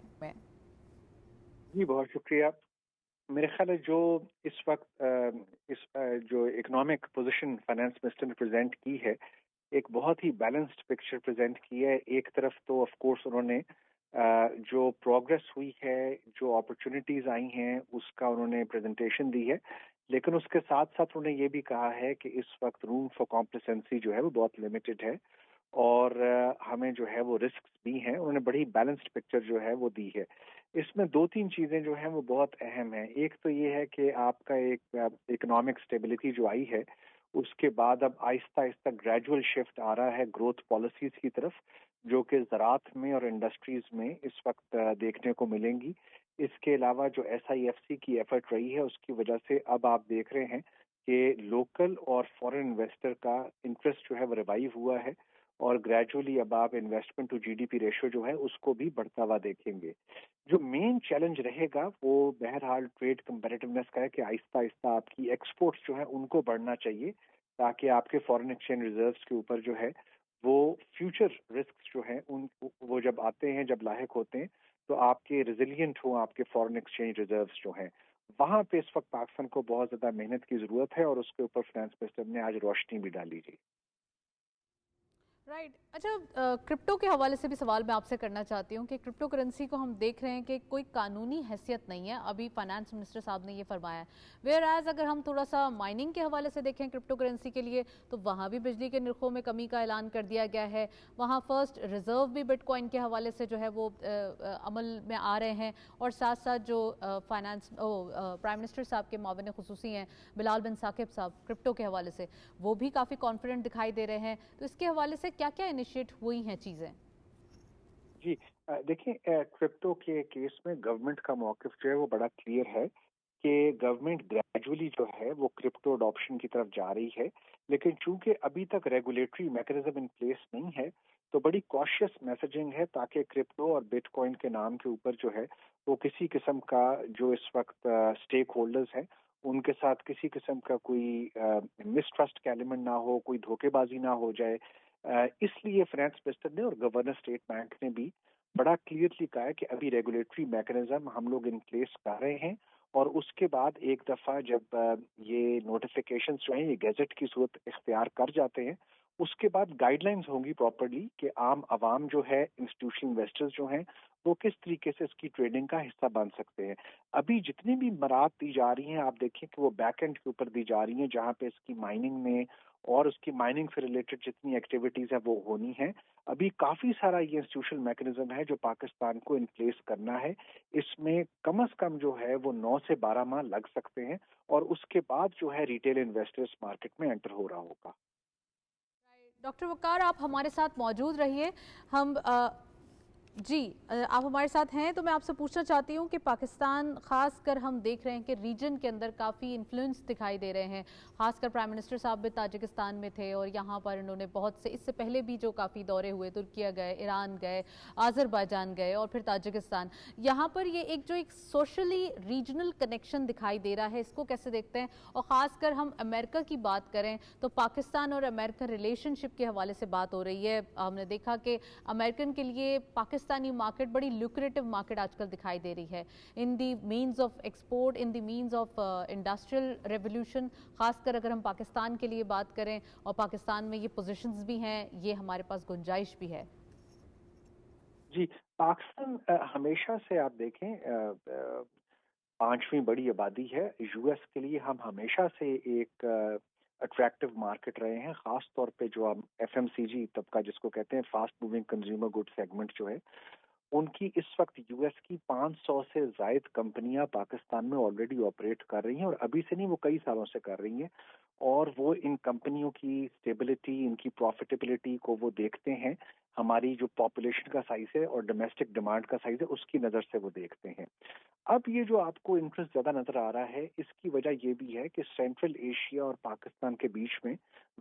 [SPEAKER 4] जी बहुत शुक्रिया। मेरे ख्याल है जो इस वक्त जो इकोनॉमिक पोजीशन फाइनेंस मिनिस्टर ने प्रेजेंट की है एक बहुत ही बैलेंस्ड पिक्चर प्रेजेंट की है। एक तरफ तो ऑफ कोर्स उन्होंने जो प्रोग्रेस हुई है, जो अपॉर्चुनिटीज आई हैं उसका उन्होंने प्रेजेंटेशन दी है, लेकिन उसके साथ साथ उन्होंने ये भी कहा है कि इस वक्त रूम फॉर कॉम्प्लेसेंसी जो है वो बहुत लिमिटेड है और हमें जो है वो रिस्क भी हैं। उन्होंने बड़ी बैलेंस्ड पिक्चर जो है वो दी है। इसमें 2-3 चीजें जो हैं वो बहुत अहम हैं। एक तो ये है कि आपका एक इकोनॉमिक स्टेबिलिटी जो आई है उसके बाद अब आहिस्ता आहिस्ता ग्रेजुअल शिफ्ट आ रहा है ग्रोथ पॉलिसीज की तरफ, जो कि ज़राअत में और इंडस्ट्रीज में इस वक्त देखने को मिलेंगी। इसके अलावा जो SIFC की एफर्ट रही है उसकी वजह से अब आप देख रहे हैं कि लोकल और फॉरेन इन्वेस्टर का इंटरेस्ट जो है वो रिवाइव हुआ है और ग्रेजुअली अब आप इन्वेस्टमेंट टू GDP रेशियो जो है उसको भी बढ़ता हुआ देखेंगे। जो मेन चैलेंज रहेगा वो बहरहाल ट्रेड कंपेटिटिवनेस का है कि आहिस्ता आहिस्ता आपकी एक्सपोर्ट्स जो है उनको बढ़ना चाहिए ताकि आपके फॉरेन एक्सचेंज रिजर्व्स के ऊपर जो है वो फ्यूचर रिस्क जो है उन वो जब आते हैं, जब लायक होते हैं तो आपके रेजिलिएंट हो आपके फॉरेन एक्सचेंज रिजर्व्स जो हैं। वहां पे इस वक्त पाकिस्तान को बहुत ज्यादा मेहनत की जरूरत है और उसके ऊपर फाइनेंस मिनिस्टर ने आज रोशनी भी डाली थी।
[SPEAKER 1] राइट अच्छा, क्रिप्टो के हवाले से भी सवाल मैं आपसे करना चाहती हूँ कि क्रिप्टो करेंसी को हम देख रहे हैं कि कोई कानूनी हैसियत नहीं है, अभी फाइनेंस मिनिस्टर साहब ने ये फरमाया है। वेयर एज अगर हम थोड़ा सा माइनिंग के हवाले से देखें क्रिप्टो करेंसी के लिए, तो वहाँ भी बिजली के निर्खों में कमी का ऐलान कर दिया गया है। वहाँ फर्स्ट रिजर्व भी बिटकॉइन के हवाले से जो है वो अमल में आ रहे हैं, और साथ साथ जो फाइनेंस प्राइम मिनिस्टर साहब के माविन खुसूसी हैं बिलाल बिन साकिब साहब, क्रिप्टो के हवाले से वो भी काफ़ी कॉन्फिडेंट दिखाई दे रहे हैं। तो इसके हवाले से क्या क्या इनिशिएट हुई हैं चीज़ें?
[SPEAKER 4] जी देखिए, क्रिप्टो के केस में गवर्नमेंट का मौक़िफ़ जो है वो बड़ा क्लियर है कि गवर्नमेंट ग्रेजुअली जो है वो क्रिप्टो अडॉप्शन की तरफ जा रही है, लेकिन चूंकि अभी तक रेगुलेटरी मैकेनिज्म इन प्लेस नहीं है, तो बड़ी कॉशियस मैसेजिंग है ताकि क्रिप्टो और बिटकॉइन के नाम के ऊपर जो है वो किसी किस्म का जो इस वक्त स्टेक होल्डर्स हैं उनके साथ किसी किस्म का कोई मिसट्रस्ट का एलिमेंट ना हो, कोई धोखेबाजी ना हो जाए। इसलिए फाइनेंस मिनिस्टर ने और गवर्नर स्टेट बैंक ने भी बड़ा क्लियरली कहा है कि अभी रेगुलेटरी मैकेनिज्म हम लोग इन प्लेस कर रहे हैं, और उसके बाद एक दफा जब ये नोटिफिकेशन जो हैं ये गैजेट की सूरत इख्तियार कर जाते हैं, उसके बाद गाइडलाइंस होंगी प्रॉपर्ली कि आम आवाम जो है, इंस्टीट्यूशनल इन्वेस्टर्स जो हैं, वो किस तरीके से इसकी ट्रेडिंग का हिस्सा बन सकते हैं। अभी जितनी भी मराहत दी जा रही हैं, आप देखिए कि वो बैक एंड के ऊपर दी जा रही हैं, जहाँ पे इसकी माइनिंग में और उसकी माइनिंग से रिलेटेड जितनी एक्टिविटीज है वो होनी है। अभी काफी सारा ये इंस्टीट्यूशनल मैकेनिज्म है जो पाकिस्तान को इन प्लेस करना है। इसमें कम से कम जो है वो 9 से 12 माह लग सकते हैं, और उसके बाद जो है रिटेल इन्वेस्टर्स मार्केट में एंटर हो रहा होगा।
[SPEAKER 1] डॉक्टर वकार, आप हमारे साथ मौजूद रहिए। हम जी, आप हमारे साथ हैं, तो मैं आपसे पूछना चाहती हूँ कि पाकिस्तान, खासकर हम देख रहे हैं कि रीजन के अंदर काफ़ी इन्फ्लुएंस दिखाई दे रहे हैं। खासकर प्राइम मिनिस्टर साहब भी ताजिकिस्तान में थे और यहाँ पर इन्होंने बहुत से, इससे पहले भी जो काफ़ी दौरे हुए, तुर्किया गए, ईरान गए, आज़रबाईजान गए और फिर ताजिकिस्तान। यहाँ पर ये एक जो एक सोशली रीजनल कनेक्शन दिखाई दे रहा है, इसको कैसे देखते हैं? और ख़ासकर हम अमेरिका की बात करें तो पाकिस्तान और अमेरिकन रिलेशनशिप के हवाले से बात हो रही है। हमने देखा कि अमेरिकन के लिए पाकिस्तानी मार्केट बड़ी लुक्रेटिव मार्केट आजकल दिखाई दे रही है, in the means of export, in the means of industrial revolution. खासकर अगर हम पाकिस्तान के लिए बात करें, और पाकिस्तान में ये पोजीशंस भी हैं, ये हमारे पास गुंजाइश भी है।
[SPEAKER 4] जी, पाकिस्तान हमेशा से आप देखें 5वीं बड़ी आबादी है। यूएस के लिए हम हमेशा से एक अट्रैक्टिव मार्केट रहे हैं, खास तौर पे जो हम एफएमसीजी तबका जिसको कहते हैं, fast moving consumer good segment जो है, उनकी इस वक्त यूएस की 500 से जायद कंपनियां पाकिस्तान में ऑलरेडी ऑपरेट कर रही हैं, और अभी से नहीं, वो कई सालों से कर रही हैं। और वो इन कंपनियों की स्टेबिलिटी, इनकी प्रॉफिटेबिलिटी को वो देखते हैं, हमारी जो पॉपुलेशन का साइज है और डोमेस्टिक डिमांड का साइज है उसकी नज़र से वो देखते हैं। अब ये जो आपको इंटरेस्ट ज़्यादा नज़र आ रहा है, इसकी वजह ये भी है कि सेंट्रल एशिया और पाकिस्तान के बीच में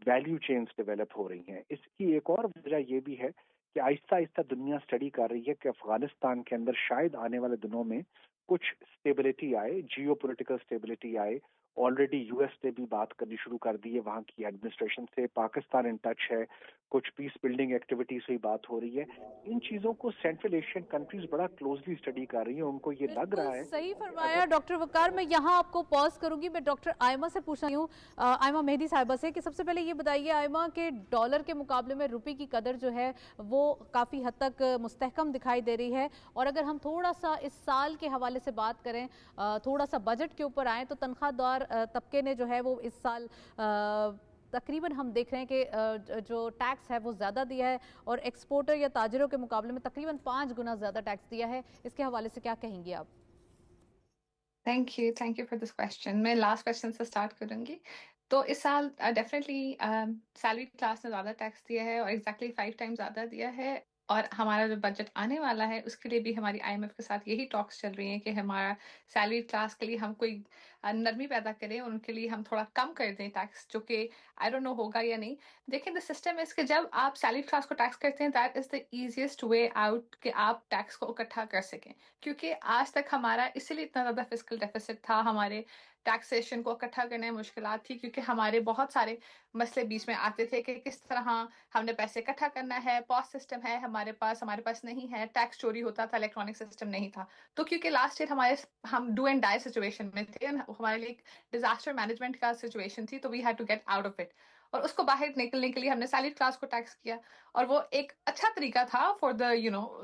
[SPEAKER 4] वैल्यू चेन्स डेवलप हो रही हैं। इसकी एक और वजह ये भी है कि आहिस्ता आहिस्ता दुनिया स्टडी कर रही है कि अफगानिस्तान के अंदर शायद आने वाले दिनों में कुछ स्टेबिलिटी आए, जियोपॉलिटिकल स्टेबिलिटी आए। ऑलरेडी यूएस ने भी बात करनी शुरू कर दी है वहाँ की एडमिनिस्ट्रेशन से, पाकिस्तान इन टच है, कुछ पीस बिल्डिंग एक्टिविटीज से बात हो रही है। इन चीजों को सेंट्रल एशियन कंट्रीज बड़ा क्लोजली स्टडी कर रही है। उनको ये लग रहा है।
[SPEAKER 1] सही फरमाया डॉक्टर वकार। मैं यहाँ आपको पॉज करूंगी, मैं डॉक्टर आयमा से पूछना हूँ, आयमा मेहदी साहिबा से, कि सबसे पहले ये बताइए आयमा कि डॉलर के मुकाबले में रुपये की कदर जो है वो काफ़ी हद तक मुस्तहकम दिखाई दे रही है। और अगर हम थोड़ा सा इस साल के हवाले से बात करें, थोड़ा सा बजट के ऊपर आए, तो तनख्वाहदार तबके ने जो है वो इस साल तकरीबन हम देख रहे हैं कि जो टैक्स है वो ज़्यादा दिया है, और एक्सपोर्टर या ताजिरों के मुकाबले में तकरीबन 5 गुना ज़्यादा टैक्स दिया है। इसके हवाले से क्या कहेंगे आप?
[SPEAKER 5] Thank you for this question. मैं लास्ट क्वेश्चन से स्टार्ट करूंगी। तो इस साल डेफिनेटली सैलरी क्लास ने ज़्यादा टैक्स दिया है, और एग्जैक्टली 5 टाइम्स ज़्यादा दिया है। और हमारा जो बजट आने वाला है उसके लिए भी हमारी आईएमएफ के साथ यही टॉक्स चल रही हैं कि हमारा सैलरी क्लास के लिए हम कोई नरमी पैदा करें, उनके लिए हम थोड़ा कम कर दें टैक्स, जो कि आई डोंट नो होगा या नहीं। देखिए, द सिस्टम इज कि जब आप सैलरी क्लास को टैक्स करते हैं, that is the easiest way out कि आप टैक्स को इकट्ठा कर सकें। क्योंकि आज तक हमारा इसीलिए इतना ज़्यादा फिस्कल डेफिसिट था, हमारे टैक्सेशन को इकट्ठा करने में मुश्किलात थी, क्योंकि हमारे बहुत सारे मसले बीच में आते थे कि किस तरह हमने पैसे इकट्ठा करना है। पॉस सिस्टम है हमारे पास नहीं है। टैक्स चोरी होता था, इलेक्ट्रॉनिक सिस्टम नहीं था। तो क्योंकि लास्ट ईयर हम डू एंड डाई सिचुएशन में थे, हमारे लिए डिजास्टर मैनेजमेंट का सिचुएशन थी, तो we had to get out of it. और उसको बाहर निकलने के लिए हमने सैलरी क्लास को टैक्स किया, और वो एक अच्छा तरीका था फॉर द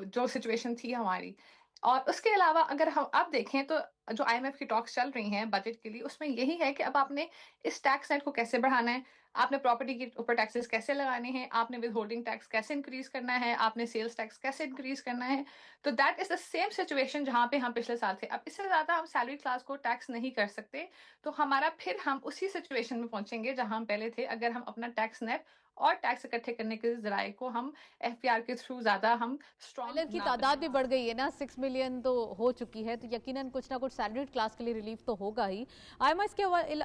[SPEAKER 5] जो सिचुएशन थी हमारी। और उसके अलावा अगर हम अब देखें तो जो IMF की टॉक्स चल रही हैं बजट के लिए, उसमें यही है कि अब आपने इस टैक्स नेट को कैसे बढ़ाना है, आपने प्रॉपर्टी के ऊपर टैक्सेस कैसे लगाने हैं, आपने विद होल्डिंग टैक्स कैसे इंक्रीज करना है, आपने सेल्स टैक्स कैसे इंक्रीज करना है। तो that is the same situation जहां पे हम पिछले साल थे। अब इससे ज्यादा हम सैलरी क्लास को टैक्स नहीं कर सकते, तो हमारा फिर हम उसी सिचुएशन में पहुंचेंगे जहां हम पहले थे, अगर हम अपना टैक्स नेट और टैक्स इकट्ठे करने के जराये को हम FPR के थ्रू ज्यादा हम स्ट्रॉन्ग
[SPEAKER 1] की तादाद भी बढ़ गई है ना, 6 मिलियन तो हो चुकी है, तो यकीनन कुछ ना कुछ सैलरीड क्लास के लिए रिलीफ तो होगा ही। IMF के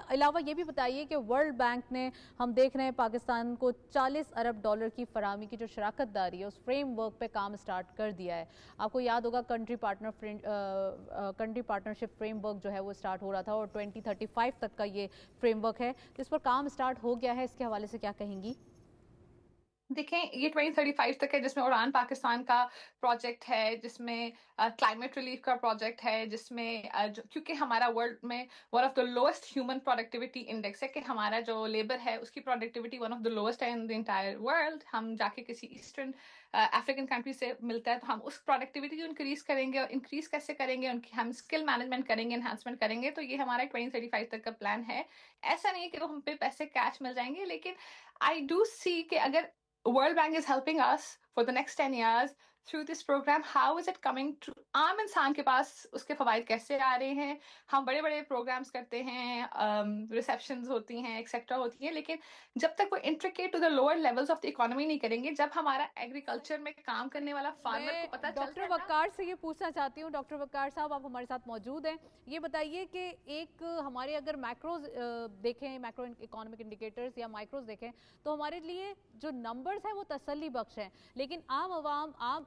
[SPEAKER 1] अलावा ये भी बताइए कि वर्ल्ड बैंक ने, हम देख रहे हैं, पाकिस्तान को $40 अरब की फराहमी की जो शराकत दारी है उस फ्रेमवर्क पे काम स्टार्ट कर दिया है। आपको याद होगा कंट्री पार्टनरशिप फ्रेमवर्क जो है वो स्टार्ट हो रहा था और 2035 तक का ये फ्रेमवर्क है, तो इस पर काम स्टार्ट हो गया है। इसके हवाले से क्या कहेंगी?
[SPEAKER 5] देखें, ये 2035 तक है, जिसमें उड़ान पाकिस्तान का प्रोजेक्ट है, जिसमें क्लाइमेट रिलीफ का प्रोजेक्ट है, जिसमें क्योंकि हमारा वर्ल्ड में one of the lowest human productivity index है, कि हमारा जो लेबर है उसकी productivity one of the lowest है इन द इंटायर वर्ल्ड। हम जाके किसी ईस्टर्न अफ्रीकन कंट्री से मिलता है तो हम उस प्रोडक्टिविटी को इंक्रीज करेंगे, और इंक्रीज कैसे करेंगे, उनकी हम स्किल मैनेजमेंट करेंगे, एनहांसमेंट करेंगे। तो ये हमारा 2035 तक का प्लान है। ऐसा नहीं है कि वो हम पे पैसे कैश मिल जाएंगे, लेकिन आई डू सी कि अगर World Bank is helping us for the next 10 years through this program, how is it coming to आम इंसान के पास, उसके फवायद कैसे आ रहे हैं। हम बड़े बड़े प्रोग्राम्स करते हैं, रिसेप्शंस होती हैं, एक्सेट्रा होती हैं, लेकिन जब तक वो intricate to the lower levels of the economy नहीं करेंगे, जब हमारा एग्रीकल्चर में काम करने वाला फार्मर को पता चलता है।
[SPEAKER 1] डॉक्टर वक्कार से ये पूछना चाहती हूँ, डॉक्टर वक्कार साहब आप हमारे साथ मौजूद हैं, ये बताइए कि एक हमारे अगर मैक्रोज देखें, मैक्रो इकोनॉमिक इंडिकेटर्स या माइक्रोज देखें, तो हमारे लिए जो नंबर्स हैं वो तसल्ली बख्श हैं, लेकिन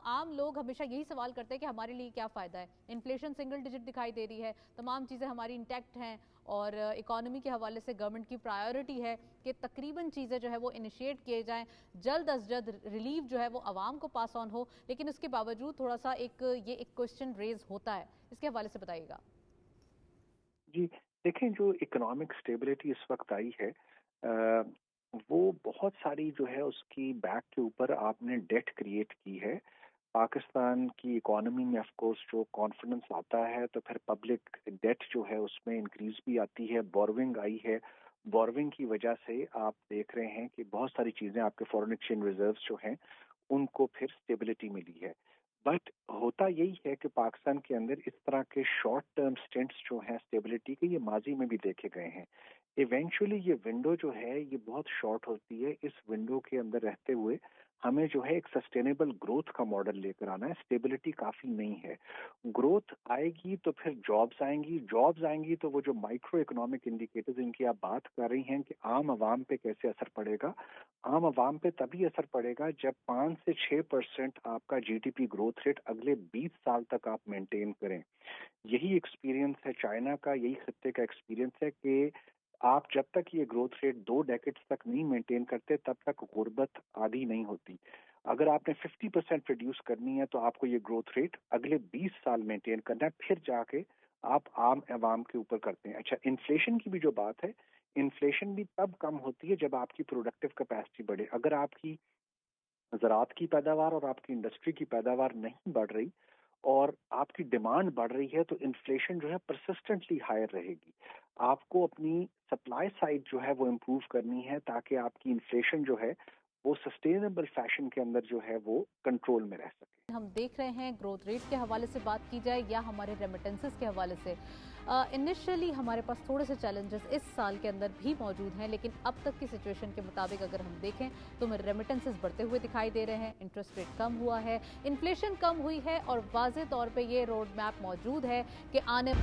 [SPEAKER 1] आम लोग हमेशा यही सवाल करते हैं कि हमारे लिए क्या फ़ायदा है। इन्फ्लेशन सिंगल डिजिट दिखाई दे रही है, तमाम चीज़ें हमारी इंटैक्ट हैं, और इकोनॉमी के हवाले से गवर्नमेंट की प्रायोरिटी है कि तकरीबन चीज़ें जो है वो इनिशिएट किए जाएं, जल्द अज जल्द रिलीफ जो है वो आवाम को पास ऑन हो, लेकिन उसके बावजूद थोड़ा सा एक क्वेश्चन रेज होता है। इसके हवाले से बताइएगा।
[SPEAKER 4] जी देखें, जो इकोनॉमिक स्टेबिलिटी इस वक्त आई है वो बहुत सारी जो है उसकी बैक के ऊपर आपने डेट क्रिएट की है। पाकिस्तान की इकोनॉमी में ऑफ कोर्स जो कॉन्फिडेंस आता है तो फिर पब्लिक डेट जो है उसमें इंक्रीज भी आती है, बोरोइंग आई है। बोरोइंग की वजह से आप देख रहे हैं कि बहुत सारी चीजें, आपके फॉरेन एक्सचेंज रिजर्व्स जो हैं उनको फिर स्टेबिलिटी मिली है। बट होता यही है कि पाकिस्तान के अंदर इस तरह के शॉर्ट टर्म स्टेंट्स जो हैं स्टेबिलिटी के, ये माजी में भी देखे गए हैं। इवेंचुअली ये विंडो जो है ये बहुत शॉर्ट होती है। इस विंडो के अंदर रहते हुए हमें जो है एक सस्टेनेबल ग्रोथ का मॉडल लेकर आना है। स्टेबिलिटी काफी नहीं है। ग्रोथ आएगी तो फिर जॉब्स आएंगी तो वो जो माइक्रो इकोनॉमिक इंडिकेटर्स इनकी आप बात कर रही हैं कि आम आवाम पे कैसे असर पड़ेगा, आम आवाम पे तभी असर पड़ेगा जब 5 से 6% आपका GDP ग्रोथ रेट अगले 20 साल तक आप मेंटेन करें। यही एक्सपीरियंस है चाइना का, यही खत्ते का एक्सपीरियंस है कि आप जब तक ये ग्रोथ रेट 2 डेकेड्स तक नहीं मेंटेन करते तब तक गुर्बत आधी नहीं होती। अगर आपने 50% रिड्यूस करनी है तो आपको ये ग्रोथ रेट अगले 20 साल मेंटेन करना है, फिर जाके आप आम आवाम के ऊपर करते हैं। अच्छा, इन्फ्लेशन की भी जो बात है, इन्फ्लेशन भी तब कम होती है जब आपकी प्रोडक्टिव कैपेसिटी बढ़े। अगर आपकी ज़राअत की पैदावार और आपकी इंडस्ट्री की पैदावार नहीं बढ़ रही और आपकी डिमांड बढ़ रही है तो इन्फ्लेशन जो है परसिस्टेंटली हायर रहेगी। आपको अपनी सप्लाई साइड जो है वो इम्प्रूव करनी है ताकि आपकी इन्फ्लेशन जो है वो सस्टेनेबल फैशन के अंदर जो है वो कंट्रोल में रह सके।
[SPEAKER 1] हम देख रहे हैं ग्रोथ रेट के हवाले से बात की जाए या हमारे रेमिटेंसेस के हवाले से, इनिशियली हमारे पास थोड़े से चैलेंजेस इस साल के अंदर भी मौजूद हैं, लेकिन अब तक की सिचुएशन के मुताबिक अगर हम देखें तो हमें रेमिटेंसेस बढ़ते हुए दिखाई दे रहे हैं, इंटरेस्ट रेट कम हुआ है, इन्फ्लेशन कम हुई है, और वाज़े तौर पे ये रोड मैप मौजूद है कि आने